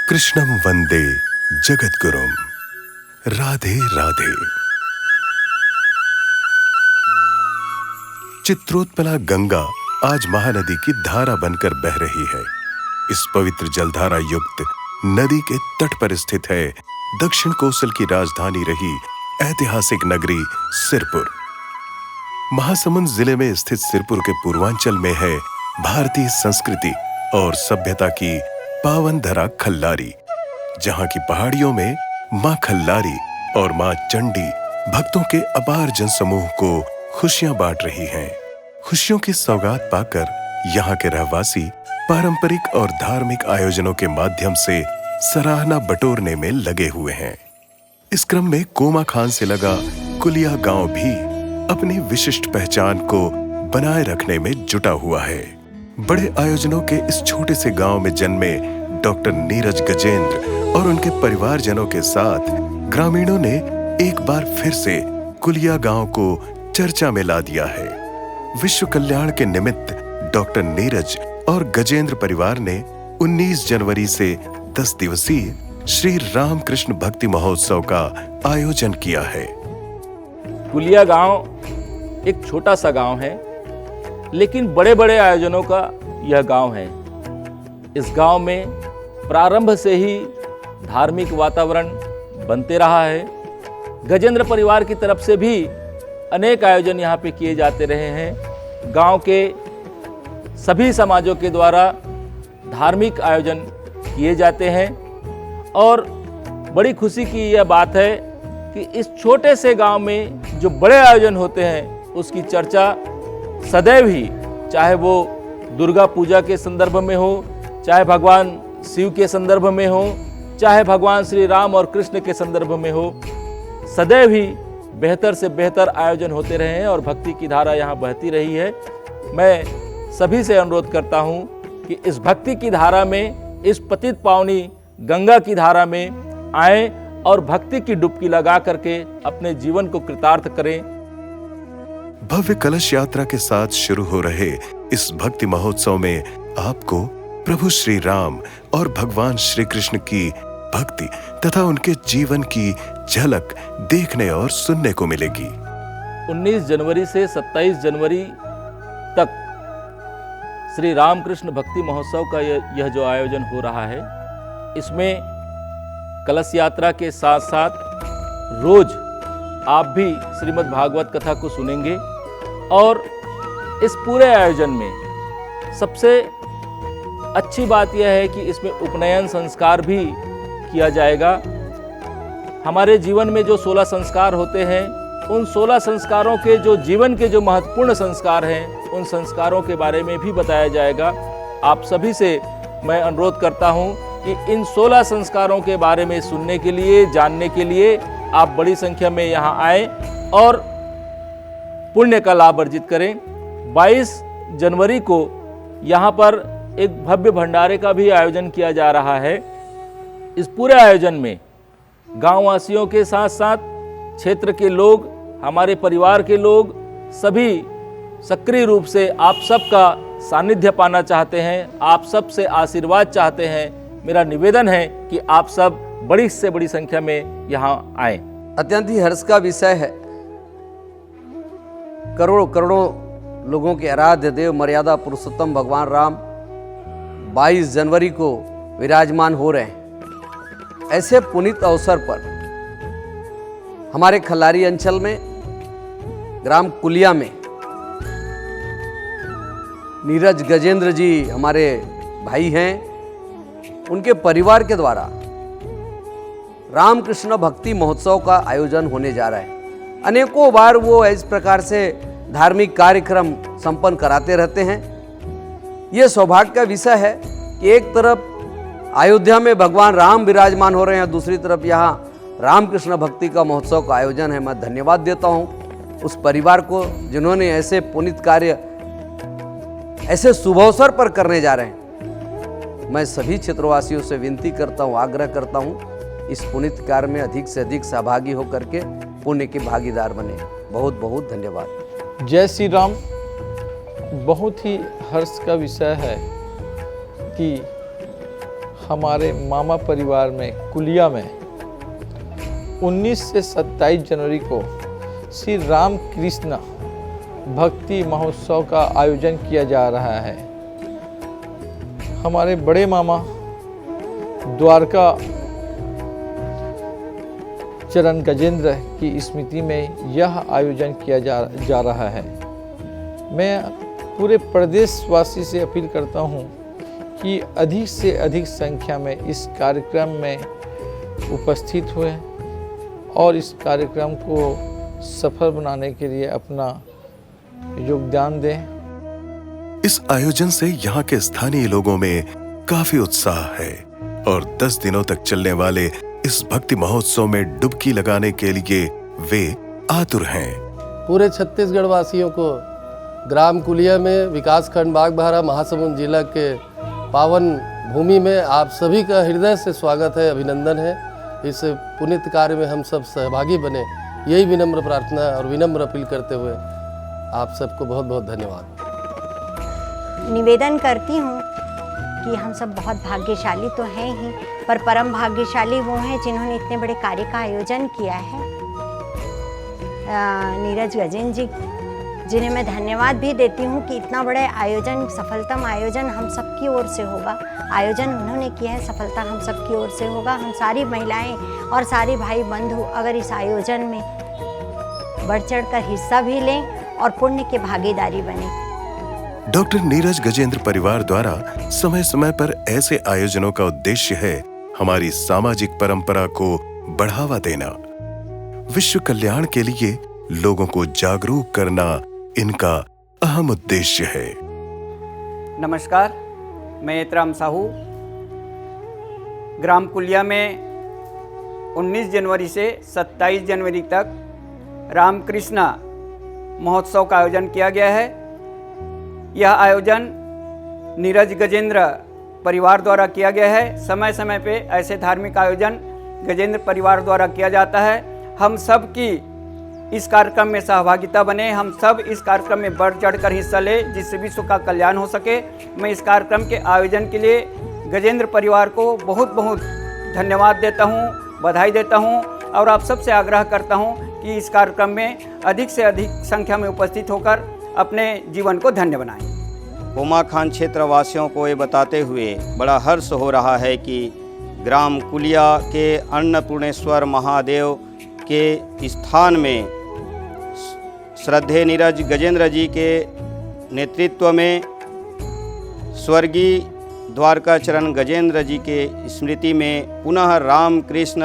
कृष्णं वंदे जगद्गुरुम। राधे राधे। चित्रोत्पला गंगा आज महानदी की धारा बनकर बह रही है। इस पवित्र जलधारा युक्त नदी के तट पर स्थित है दक्षिण कोसल की राजधानी रही ऐतिहासिक नगरी सिरपुर। महासमुंद जिले में स्थित सिरपुर के पूर्वांचल में है भारतीय संस्कृति और सभ्यता की पावन धरा खल्लारी, जहां की पहाड़ियों में मां खल्लारी और मां चंडी भक्तों के अपार जनसमूह को खुशियां बांट रही हैं। खुशियों की सौगात पाकर यहाँ के रहवासी पारंपरिक और धार्मिक आयोजनों के माध्यम से सराहना बटोरने में लगे हुए हैं। इस क्रम में कोमा खान से लगा कुलिया गांव भी अपनी विशिष्ट पहचान को बनाए रखने में जुटा हुआ है। बड़े आयोजनों के इस छोटे से गांव में जन्मे डॉक्टर नीरज गजेंद्र और उनके परिवारजनों के साथ ग्रामीणों ने एक बार फिर से कुलिया गांव को चर्चा में ला दिया है। विश्व कल्याण के निमित्त डॉक्टर नीरज और गजेंद्र परिवार ने 19 जनवरी से 10 दिवसीय श्री रामकृष्ण भक्ति महोत्सव का आयोजन किया है। कुलिया गांव एक छोटा सा गांव है, लेकिन बड़े बड़े आयोजनों का यह गांव है। इस गांव में प्रारंभ से ही धार्मिक वातावरण बनते रहा है। गजेंद्र परिवार की तरफ से भी अनेक आयोजन यहाँ पे किए जाते रहे हैं। गांव के सभी समाजों के द्वारा धार्मिक आयोजन किए जाते हैं और बड़ी खुशी की यह बात है कि इस छोटे से गांव में जो बड़े आयोजन होते हैं उसकी चर्चा सदैव ही, चाहे वो दुर्गा पूजा के संदर्भ में हो, चाहे भगवान शिव के संदर्भ में हो, चाहे भगवान श्री राम और कृष्ण के संदर्भ में हो, सदैव ही बेहतर से बेहतर आयोजन होते रहे हैं और भक्ति की धारा यहाँ बहती रही है। मैं सभी से अनुरोध करता हूँ कि इस भक्ति की धारा में, इस पतित पावनी गंगा की धारा में आएं और भक्ति की डुबकी लगा करके अपने जीवन को कृतार्थ करें। भव्य कलश यात्रा के साथ शुरू हो रहे इस भक्ति महोत्सव में आपको प्रभु श्री राम और भगवान श्री कृष्ण की भक्ति तथा उनके जीवन की झलक देखने और सुनने को मिलेगी। 19 जनवरी से 27 जनवरी तक श्री रामकृष्ण भक्ति महोत्सव का यह जो आयोजन हो रहा है, इसमें कलश यात्रा के साथ साथ रोज आप भी श्रीमद् भागवत कथा को सुनेंगे और इस पूरे आयोजन में सबसे अच्छी बात यह है कि इसमें उपनयन संस्कार भी किया जाएगा। हमारे जीवन में जो 16 संस्कार होते हैं, उन 16 संस्कारों के जो जीवन के जो महत्वपूर्ण संस्कार हैं, उन संस्कारों के बारे में भी बताया जाएगा। आप सभी से मैं अनुरोध करता हूं कि इन 16 संस्कारों के बारे में सुनने के लिए, जानने के लिए आप बड़ी संख्या में यहाँ आएँ और पुण्य का लाभ अर्जित करें। 22 जनवरी को यहाँ पर एक भव्य भंडारे का भी आयोजन किया जा रहा है। इस पूरे आयोजन में गांववासियों के साथ साथ क्षेत्र के लोग, हमारे परिवार के लोग सभी सक्रिय रूप से आप सबका सानिध्य पाना चाहते हैं, आप सब से आशीर्वाद चाहते हैं। मेरा निवेदन है कि आप सब बड़ी से बड़ी संख्या में यहाँ आएं। अत्यंत ही हर्ष का विषय है। करोड़ों करोड़ों लोगों के आराध्य देव मर्यादा पुरुषोत्तम भगवान राम 22 जनवरी को विराजमान हो रहे हैं। ऐसे पुनीत अवसर पर हमारे खल्लारी अंचल में ग्राम कुलिया में नीरज गजेंद्र जी हमारे भाई हैं, उनके परिवार के द्वारा रामकृष्ण भक्ति महोत्सव का आयोजन होने जा रहा है। अनेकों बार वो इस प्रकार से धार्मिक कार्यक्रम संपन्न कराते रहते हैं। ये सौभाग्य का विषय है कि एक तरफ अयोध्या में भगवान राम विराजमान हो रहे हैं, दूसरी तरफ यहाँ रामकृष्ण भक्ति का महोत्सव का आयोजन है। मैं धन्यवाद देता हूँ उस परिवार को जिन्होंने ऐसे पुनीत कार्य ऐसे शुभ अवसर पर करने जा रहे हैं। मैं सभी क्षेत्रवासियों से विनती करता हूँ, आग्रह करता हूँ, इस पुनीत कार्य में अधिक से अधिक सहभागी होकर के पुण्य के भागीदार बने। बहुत बहुत धन्यवाद। जय श्री राम। बहुत ही हर्ष का विषय है कि हमारे मामा परिवार में कुलिया में 19 से 27 जनवरी को श्री राम कृष्ण भक्ति महोत्सव का आयोजन किया जा रहा है। हमारे बड़े मामा द्वारका चरण गजेंद्र की स्मृति में यह आयोजन किया जा रहा है। मैं पूरे प्रदेशवासी से अपील करता हूं कि अधिक से अधिक संख्या में इस कार्यक्रम में उपस्थित हुए और इस कार्यक्रम को सफल बनाने के लिए अपना योगदान दें। इस आयोजन से यहाँ के स्थानीय लोगों में काफी उत्साह है और 10 दिनों तक चलने वाले इस भक्ति महोत्सव में डुबकी लगाने के लिए वे आतुर हैं। पूरे छत्तीसगढ़ वासियों को ग्राम कुलिया में विकासखंड बागबाहरा महासमुंद जिला के पावन भूमि में आप सभी का हृदय से स्वागत है, अभिनंदन है। इस पुनीत कार्य में हम सब सहभागी बने, यही विनम्र प्रार्थना और विनम्र अपील करते हुए आप सबको बहुत बहुत धन्यवाद। निवेदन करती हूँ कि हम सब बहुत भाग्यशाली तो हैं ही, पर परम भाग्यशाली वो हैं जिन्होंने इतने बड़े कार्य का आयोजन किया है। नीरज गजेंद्र जी, जिन्हें मैं धन्यवाद भी देती हूँ कि इतना बड़े आयोजन, सफलतम आयोजन हम सबकी ओर से होगा। आयोजन उन्होंने किया है, सफलता हम सबकी ओर से होगा। हम सारी महिलाएं और सारे भाई बंधु अगर इस आयोजन में बढ़ चढ़ कर हिस्सा भी लें और पुण्य की भागीदारी बने। डॉक्टर नीरज गजेंद्र परिवार द्वारा समय समय पर ऐसे आयोजनों का उद्देश्य है हमारी सामाजिक परंपरा को बढ़ावा देना। विश्व कल्याण के लिए लोगों को जागरूक करना इनका अहम उद्देश्य है। नमस्कार, मैं एतराम साहू। ग्राम कुलिया में 19 जनवरी से 27 जनवरी तक रामकृष्ण महोत्सव का आयोजन किया गया है। यह आयोजन नीरज गजेंद्र परिवार द्वारा किया गया है। समय समय पे ऐसे धार्मिक आयोजन गजेंद्र परिवार द्वारा किया जाता है। हम सब की इस कार्यक्रम में सहभागिता बने, हम सब इस कार्यक्रम में बढ़ चढ़कर हिस्सा लें जिससे विश्व का कल्याण हो सके। मैं इस कार्यक्रम के आयोजन के लिए गजेंद्र परिवार को बहुत बहुत धन्यवाद देता हूँ, बधाई देता हूँ और आप सबसे आग्रह करता हूँ कि इस कार्यक्रम में अधिक से अधिक संख्या में उपस्थित होकर अपने जीवन को धन्य बनाएं। कोमाखान क्षेत्र वासियों को ये बताते हुए बड़ा हर्ष हो रहा है कि ग्राम कुलिया के अन्नपूर्णेश्वर महादेव के स्थान में श्रद्धेय नीरज गजेंद्र जी के नेतृत्व में स्वर्गीय द्वारका चरण गजेंद्र जी के स्मृति में पुनः रामकृष्ण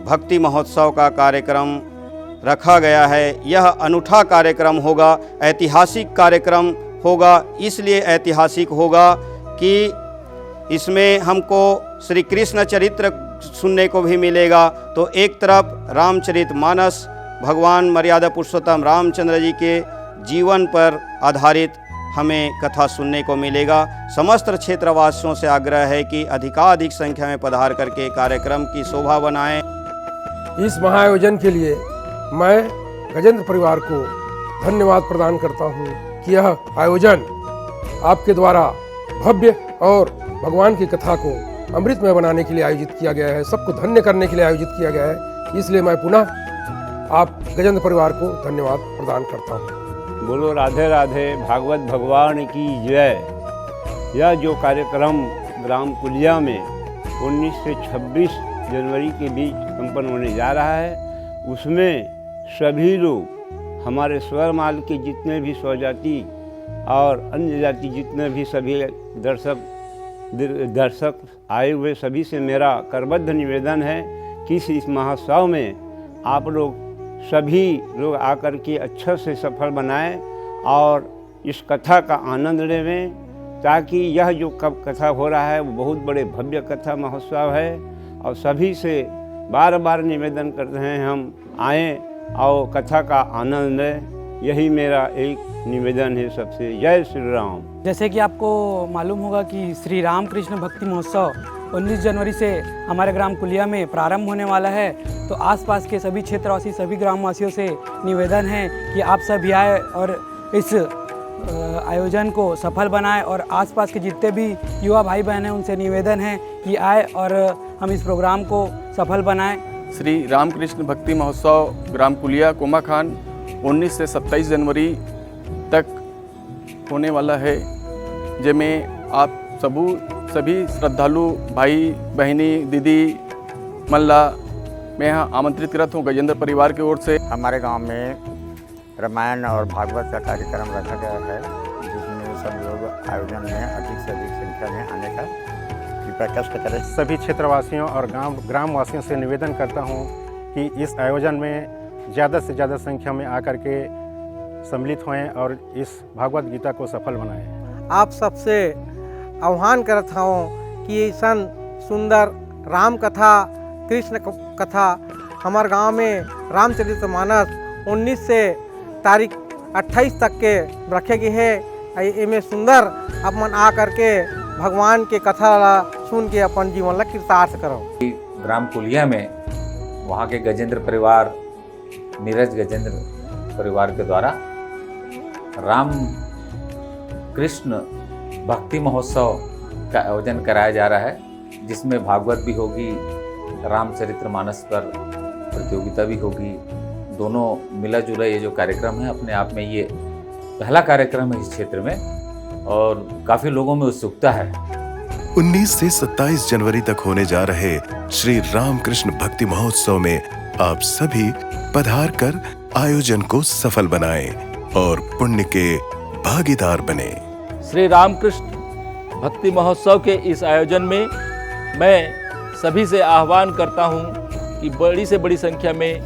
भक्ति महोत्सव का कार्यक्रम रखा गया है। यह अनूठा कार्यक्रम होगा, ऐतिहासिक कार्यक्रम होगा। इसलिए ऐतिहासिक होगा कि इसमें हमको श्री कृष्ण चरित्र सुनने को भी मिलेगा। तो एक तरफ रामचरितमानस भगवान मर्यादा पुरुषोत्तम रामचंद्र जी के जीवन पर आधारित हमें कथा सुनने को मिलेगा। समस्त क्षेत्रवासियों से आग्रह है कि अधिकाधिक संख्या में पधार करके कार्यक्रम की शोभा बनाएं। इस महाआयोजन के लिए मैं गजेंद्र परिवार को धन्यवाद प्रदान करता हूँ कि यह आयोजन आपके द्वारा भव्य और भगवान की कथा को अमृतमय बनाने के लिए आयोजित किया गया है, सबको धन्य करने के लिए आयोजित किया गया है। इसलिए मैं पुनः आप गजेंद्र परिवार को धन्यवाद प्रदान करता हूँ। बोलो राधे राधे, भागवत भगवान की जय। यह जो कार्यक्रम ग्राम कुलिया में 19 से 26 जनवरी के बीच संपन्न होने जा रहा है, उसमें सभी लोग, हमारे स्वरमाल के जितने भी स्वजाति और अन्य जाति जितने भी सभी दर्शक आए हुए सभी से मेरा करबद्ध निवेदन है कि इस महोत्सव में आप लोग सभी लोग आकर के अच्छा से सफल बनाएं और इस कथा का आनंद लें, ताकि यह जो कथा हो रहा है वो बहुत बड़े भव्य कथा महोत्सव है। और सभी से बार बार निवेदन करते हैं हम आएँ और कथा का आनंद लें। यही मेरा एक निवेदन है सबसे। जय श्री राम। जैसे कि आपको मालूम होगा कि श्री रामकृष्ण भक्ति महोत्सव 19 जनवरी से हमारे ग्राम कुलिया में प्रारंभ होने वाला है। तो आसपास के सभी क्षेत्रवासी, सभी ग्रामवासियों से निवेदन है कि आप सभी आए और इस आयोजन को सफल बनाए और आसपास के जितने भी युवा भाई बहन हैं उनसे निवेदन है कि आए और हम इस प्रोग्राम को सफल बनाएं। श्री रामकृष्ण भक्ति महोत्सव ग्राम कुलिया कोमाखान 19 से 27 जनवरी तक होने वाला है, जिसमें आप सभी श्रद्धालु भाई बहनी दीदी मल्ला मैं यहाँ आमंत्रित करता हूँ गजेंद्र परिवार की ओर से। हमारे गांव में रामायण और भागवत का कार्यक्रम रखा गया है, जिसमें सब लोग आयोजन में अधिक से अधिक संख्या में आने का कृपया कष्ट करें। सभी क्षेत्रवासियों और ग्रामवासियों से निवेदन करता हूं कि इस आयोजन में ज़्यादा से ज़्यादा संख्या में आकर के सम्मिलित होएं और इस भागवत गीता को सफल बनाएं। आप सबसे आह्वान करता हूँ कि ऐसा सुंदर राम कथा कृष्ण कथा हमारे गांव में रामचरितमानस 19 से तारीख 28 तक के रखे गए है। इनमें सुंदर अपन आ करके भगवान के कथा सुन के अपन जीवन ला कृतार्थ करो। ग्राम कुलिया में वहाँ के गजेंद्र परिवार नीरज गजेंद्र परिवार के द्वारा राम कृष्ण भक्ति महोत्सव का आयोजन कराया जा रहा है, जिसमें भागवत भी होगी, रामचरितमानस पर प्रतियोगिता भी होगी। दोनों मिला जुला ये जो कार्यक्रम है अपने आप में ये पहला कार्यक्रम है इस क्षेत्र में और काफ़ी लोगों में उत्सुकता है। 19 से 27 जनवरी तक होने जा रहे श्री रामकृष्ण भक्ति महोत्सव में आप सभी पधार कर आयोजन को सफल बनाएं और पुण्य के भागीदार बने। श्री रामकृष्ण भक्ति महोत्सव के इस आयोजन में मैं सभी से आह्वान करता हूं कि बड़ी से बड़ी संख्या में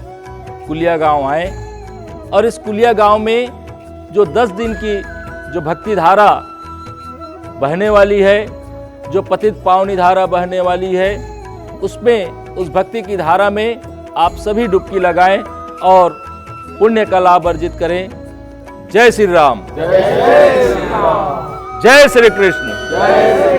कुलिया गांव आए और इस कुलिया गांव में जो 10 दिन की जो भक्ति धारा बहने वाली है, जो पतित पावनी धारा बहने वाली है, उसमें उस भक्ति की धारा में आप सभी डुबकी लगाएं और पुण्य का लाभ अर्जित करें। जय श्री राम, जय श्री कृष्ण।